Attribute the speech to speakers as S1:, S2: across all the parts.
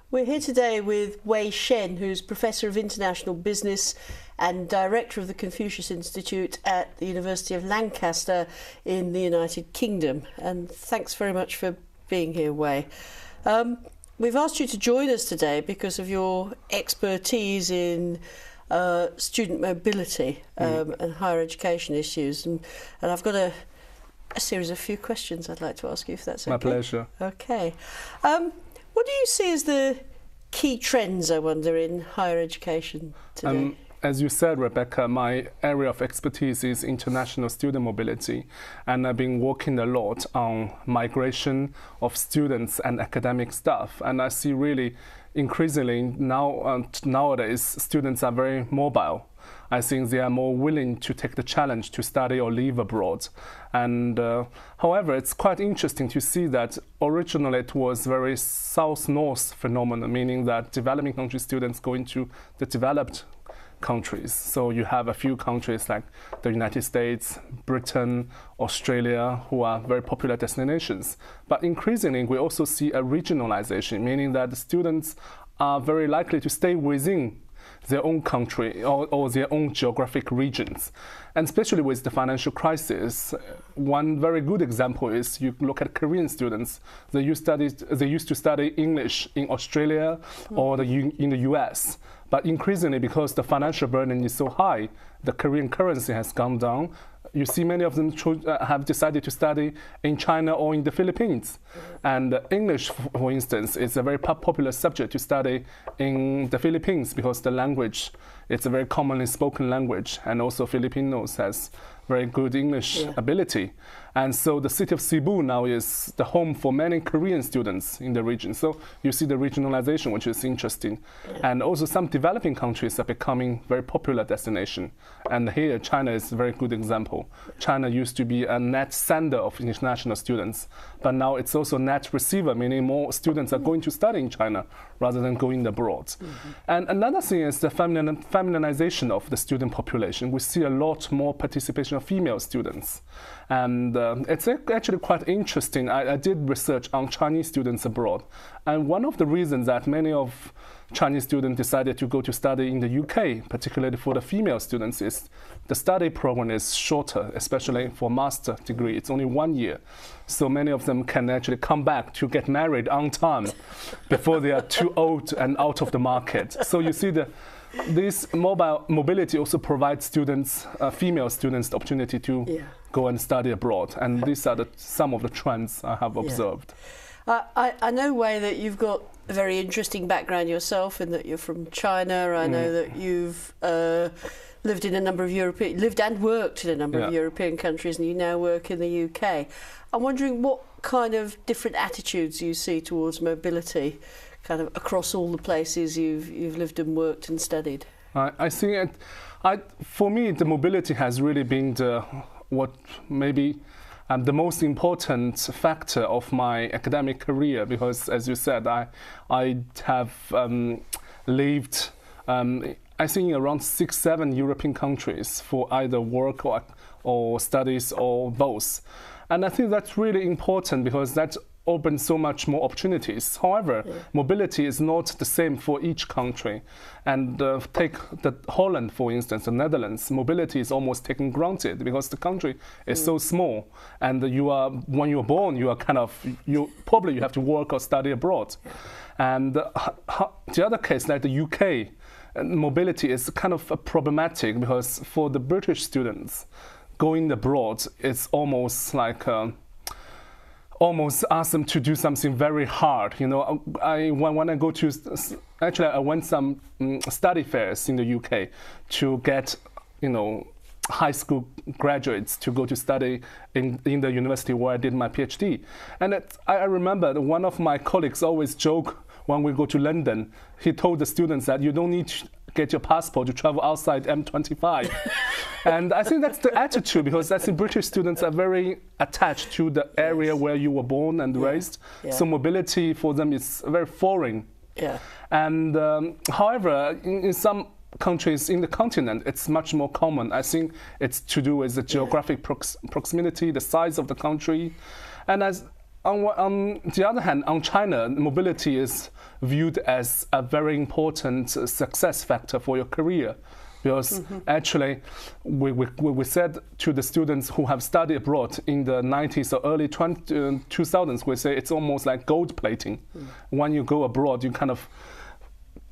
S1: We're here today with Wei Shen, who's Professor of International Business and Director of the Confucius Institute at the University of Lancaster in the United Kingdom. And thanks very much for being here, Wei. We've asked you to join us today because of your expertise in student mobility and higher education issues. And I've got a series of few questions I'd like to ask you, if that's okay.
S2: My pleasure.
S1: Okay. What do you see as the key trends, I wonder, in higher education today?
S2: As you said, Rebecca, my area of expertise is international student mobility, and I've been working a lot on migration of students and academic staff. And I see really increasingly nowadays students are very mobile. I think they are more willing to take the challenge to study or live abroad. And however, it's quite interesting to see that originally it was very south-north phenomenon, meaning that developing country students go into the developed countries. So you have a few countries like the United States, Britain, Australia, who are very popular destinations. But increasingly, we also see a regionalization, meaning that the students are very likely to stay within their own country or their own geographic regions. And especially with the financial crisis, one very good example is you look at Korean students. They used to study English in Australia or in the US. But increasingly, because the financial burden is so high, the Korean currency has gone down. You see many of them have decided to study in China or in the Philippines. And English, for instance, is a very popular subject to study in the Philippines because the language, it's a very commonly spoken language, and also Filipinos has very good English ability. And so the city of Cebu now is the home for many Korean students in the region. So you see the regionalization, which is interesting. And also some developing countries are becoming very popular destination. And here China is a very good example. China used to be a net sender of international students, but now it's also net receiver, meaning more students are going to study in China rather than going abroad. And another thing is the feminization of the student population. We see a lot more participation of female students. And it's actually quite interesting. I did research on Chinese students abroad. And one of the reasons that many of Chinese students decided to go to study in the UK, particularly for the female students, is the study program is shorter, especially for master degree. It's only 1 year. So many of them can actually come back to get married on time before they are too old and out of the market. So you see this mobility also provides students, female students, the opportunity to go and study abroad. And these are some of the trends I have observed.
S1: I know, Wei, that you've got a very interesting background yourself in that you're from China. I know that you've lived and worked in a number of European countries, and you now work in the UK. I'm wondering what kind of different attitudes you see towards mobility kind of across all the places you've lived and worked and studied.
S2: I think for me, the mobility has really been the most important factor of my academic career, because, as you said, I have lived, I think, around 6-7 European countries for either work or studies or both. And I think that's really important because that opens so much more opportunities. However, mobility is not the same for each country. And take Holland, for instance, the Netherlands. Mobility is almost taken granted because the country is so small. And when you're born, you have to work or study abroad. And the other case, like the UK, mobility is kind of problematic because for the British students, going abroad, it's almost like almost ask them to do something very hard. You know, when I go to, actually I went some study fairs in the UK to get, high school graduates to go to study in the university where I did my PhD. And I remember that one of my colleagues always joke when we go to London, he told the students that you don't need to get your passport to travel outside M25. And I think that's the attitude, because I think British students are very attached to the area where you were born and raised. So mobility for them is very foreign. And however, in some countries in the continent, it's much more common. I think it's to do with the geographic proximity, the size of the country. And on the other hand, on China, mobility is viewed as a very important success factor for your career. Because actually, we said to the students who have studied abroad in the 90s or early 2000s, we say it's almost like gold plating. When you go abroad, you kind of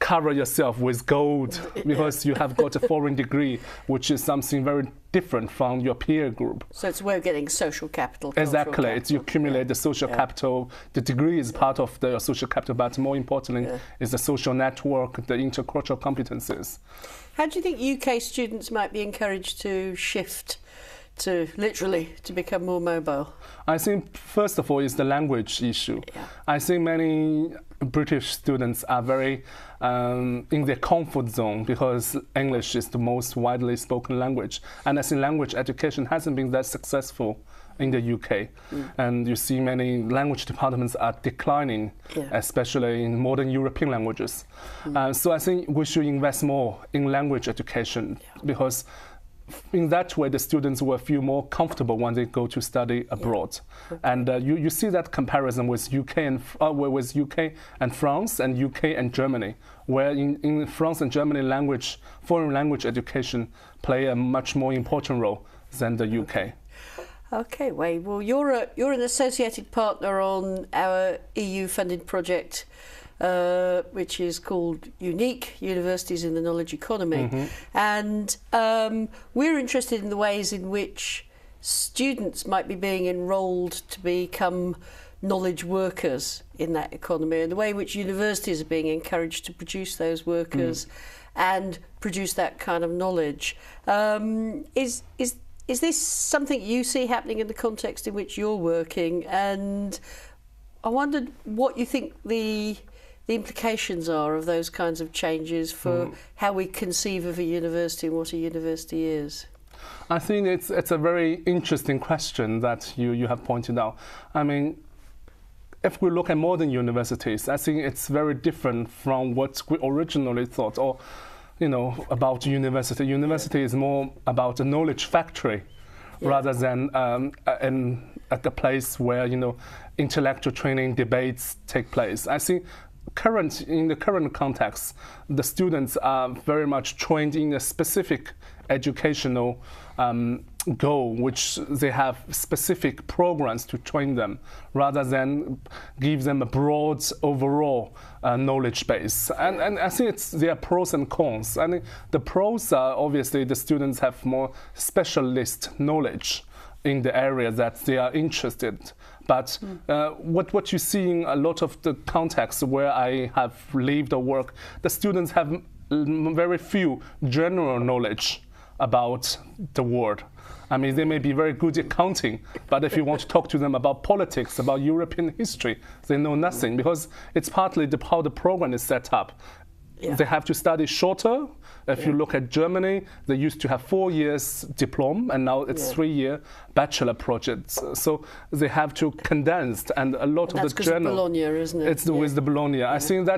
S2: cover yourself with gold because you have got a foreign degree, which is something very different from your peer group.
S1: So it's a way of getting social capital.
S2: Exactly.
S1: Capital.
S2: It's you accumulate the social capital. The degree is part of the social capital, but more importantly is the social network, the intercultural competences.
S1: How do you think UK students might be encouraged to shift to become more mobile?
S2: I think first of all is the language issue. I think many British students are very in their comfort zone because English is the most widely spoken language, and I think language education hasn't been that successful in the UK, and you see many language departments are declining, especially in modern European languages. So I think we should invest more in language education because in that way the students will feel more comfortable when they go to study abroad. And you see that comparison with UK and France and UK and Germany, where in France and Germany foreign language education play a much more important role than the UK.
S1: Okay, Wei. Well, you're an associated partner on our EU-funded project, which is called UNIKE, Universities in the Knowledge Economy. And we're interested in the ways in which students might be being enrolled to become knowledge workers in that economy, and the way in which universities are being encouraged to produce those workers and produce that kind of knowledge. Is this something you see happening in the context in which you're working? And I wondered what you think the implications are of those kinds of changes for how we conceive of a university and what a university is.
S2: I think it's a very interesting question that you have pointed out. I mean, if we look at modern universities, I think it's very different from what we originally thought, or about university. University is more about a knowledge factory rather than at a place where intellectual training, debates take place. I think in the current context, the students are very much trained in a specific educational goal, which they have specific programs to train them, rather than give them a broad overall knowledge base. And I think there are pros and cons. I mean, the pros are obviously the students have more specialist knowledge in the area that they are interested. But what you see in a lot of the contexts where I have lived or worked, the students have very few general knowledge about the world. I mean, they may be very good at counting, but if you want to talk to them about politics, about European history, they know nothing, because it's partly how the program is set up. They have to study shorter. If you look at Germany, they used to have 4 years diploma, and now it's 3-year bachelor projects. So they have to condense, and a lot of the journal.
S1: Bologna, isn't it?
S2: It's with the Bologna. I think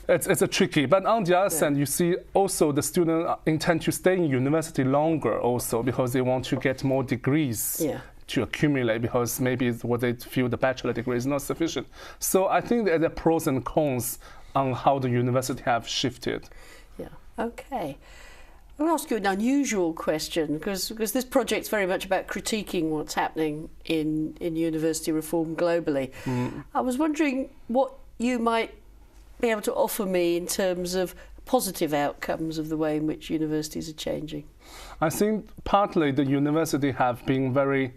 S2: it's a tricky. But on the other hand, you see also the students intend to stay in university longer also because they want to get more degrees. To accumulate, because maybe what they feel the bachelor degree is not sufficient. So I think there are pros and cons on how the university have shifted.
S1: Okay. I'll ask you an unusual question, because this project's very much about critiquing what's happening in university reform globally. I was wondering what you might be able to offer me in terms of positive outcomes of the way in which universities are changing.
S2: I think partly the university have been very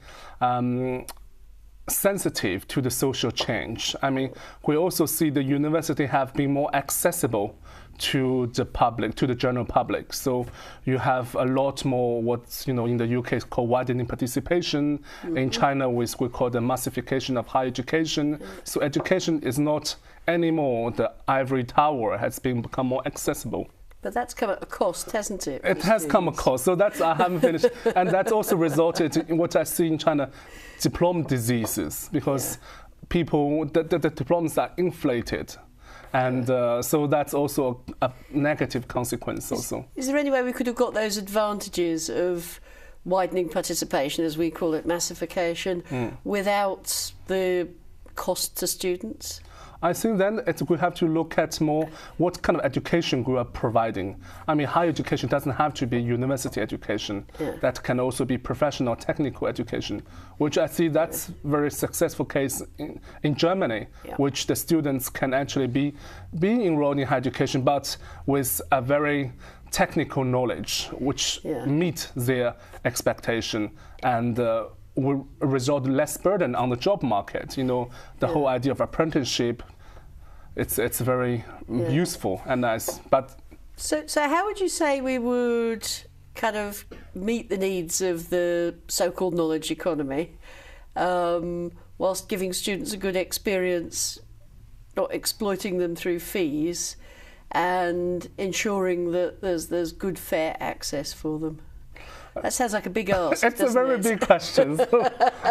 S2: sensitive to the social change. I mean, we also see the university have been more accessible to the public, to the general public. So you have a lot more what's in the UK is called widening participation. In China, we call the massification of higher education. So education is not anymore the ivory tower, has become more accessible.
S1: But that's come at a cost, hasn't it?
S2: It has come at a cost. So I haven't finished. And that's also resulted in what I see in China, diploma diseases, because people, the diplomas are inflated. And so that's also a negative consequence also.
S1: Is there any way we could have got those advantages of widening participation, as we call it, massification, without the cost to students?
S2: I think then we have to look at more what kind of education we are providing. I mean, higher education doesn't have to be university education. That can also be professional technical education, which I see that's a very successful case in Germany, which the students can actually be enrolled in higher education, but with a very technical knowledge, which meet their expectation and will result less burden on the job market. You know, the whole idea of apprenticeship, it's very useful and nice. But
S1: so how would you say we would kind of meet the needs of the so-called knowledge economy, whilst giving students a good experience, not exploiting them through fees, and ensuring that there's good, fair access for them? That sounds like a big ask.
S2: It's a very big question. So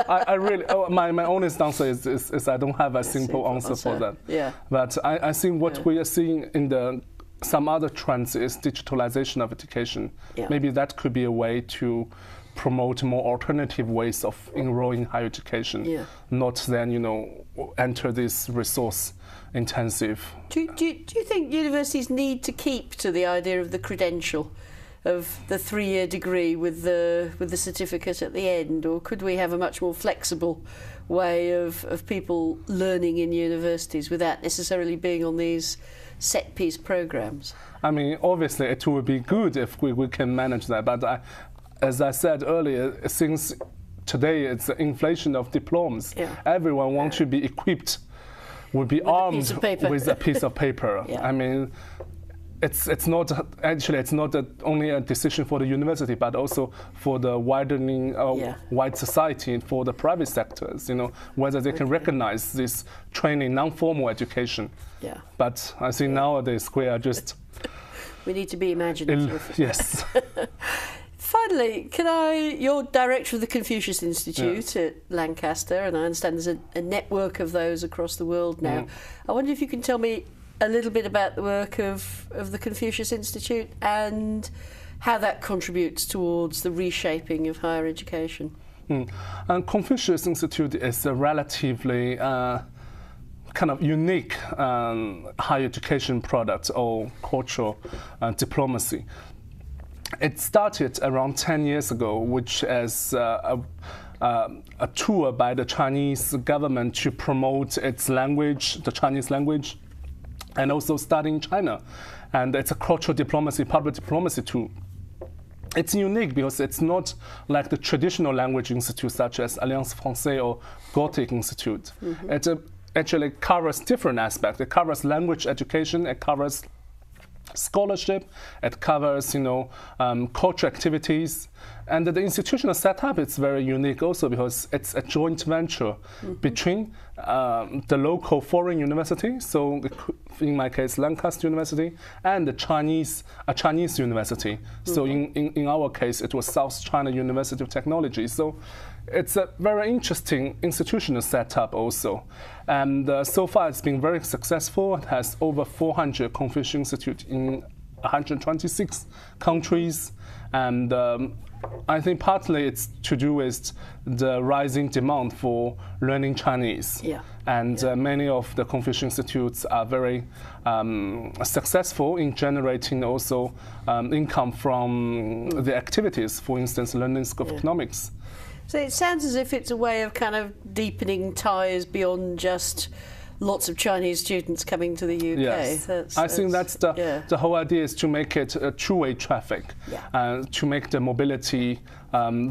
S2: I really, my honest answer is I don't have a simple answer for that.
S1: Yeah.
S2: But I think what we are seeing in some other trends is digitalization of education. Maybe that could be a way to promote more alternative ways of enrolling higher education, not then, you know, enter this resource intensive.
S1: Do you think universities need to keep to the idea of the credential, of the 3-year degree with the certificate at the end, or could we have a much more flexible way of people learning in universities without necessarily being on these set-piece programs? I
S2: mean, obviously it would be good if we can manage that, but as I said earlier, since today it's the inflation of diplomas, everyone wants to be equipped, would be armed with a piece of paper. I mean, it's not only a decision for the university, but also for the widening wide society, for the private sectors. You know, whether they can recognize this training, non-formal education. But I think nowadays we are just
S1: we need to be imaginative.
S2: Yes.
S1: Finally, you're director of the Confucius Institute at Lancaster, and I understand there's a network of those across the world now. I wonder if you can tell me a little bit about the work of the Confucius Institute and how that contributes towards the reshaping of higher education.
S2: And Confucius Institute is a relatively kind of unique higher education product or cultural diplomacy. It started around 10 years ago, which is a tour by the Chinese government to promote its language, the Chinese language, and also studying China. And it's a cultural diplomacy, public diplomacy tool. It's unique because it's not like the traditional language institutes such as Alliance Française or Gothic Institute. It actually covers different aspects. It covers language education, it covers scholarship, it covers, you know, cultural activities. And the institutional setup is very unique also because it's a joint venture between the local foreign university, so in my case Lancaster University, and a Chinese university. So in our case it was South China University of Technology. So it's a very interesting institutional setup also. And so far it's been very successful. It has over 400 Confucius Institute in 126 countries. And I think partly it's to do with the rising demand for learning Chinese. And many of the Confucius Institutes are very successful in generating also income from the activities, for instance, London School of Economics.
S1: So it sounds as if it's a way of kind of deepening ties beyond just lots of Chinese students coming to the UK.
S2: Yes. I think that's the whole idea, is to make it a two-way traffic, to make the mobility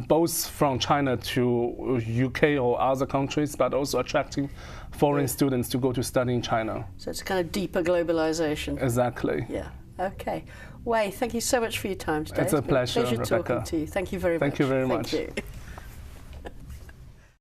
S2: both from China to UK or other countries, but also attracting foreign students to go to study in China. So
S1: it's a kind of deeper globalization.
S2: Exactly.
S1: Yeah. Okay. Wei, thank you so much for your time today.
S2: It's a pleasure,
S1: Rebecca.
S2: Rebecca.
S1: Talking to you. Thank you very much.
S2: Thank you very much.
S1: Thank you.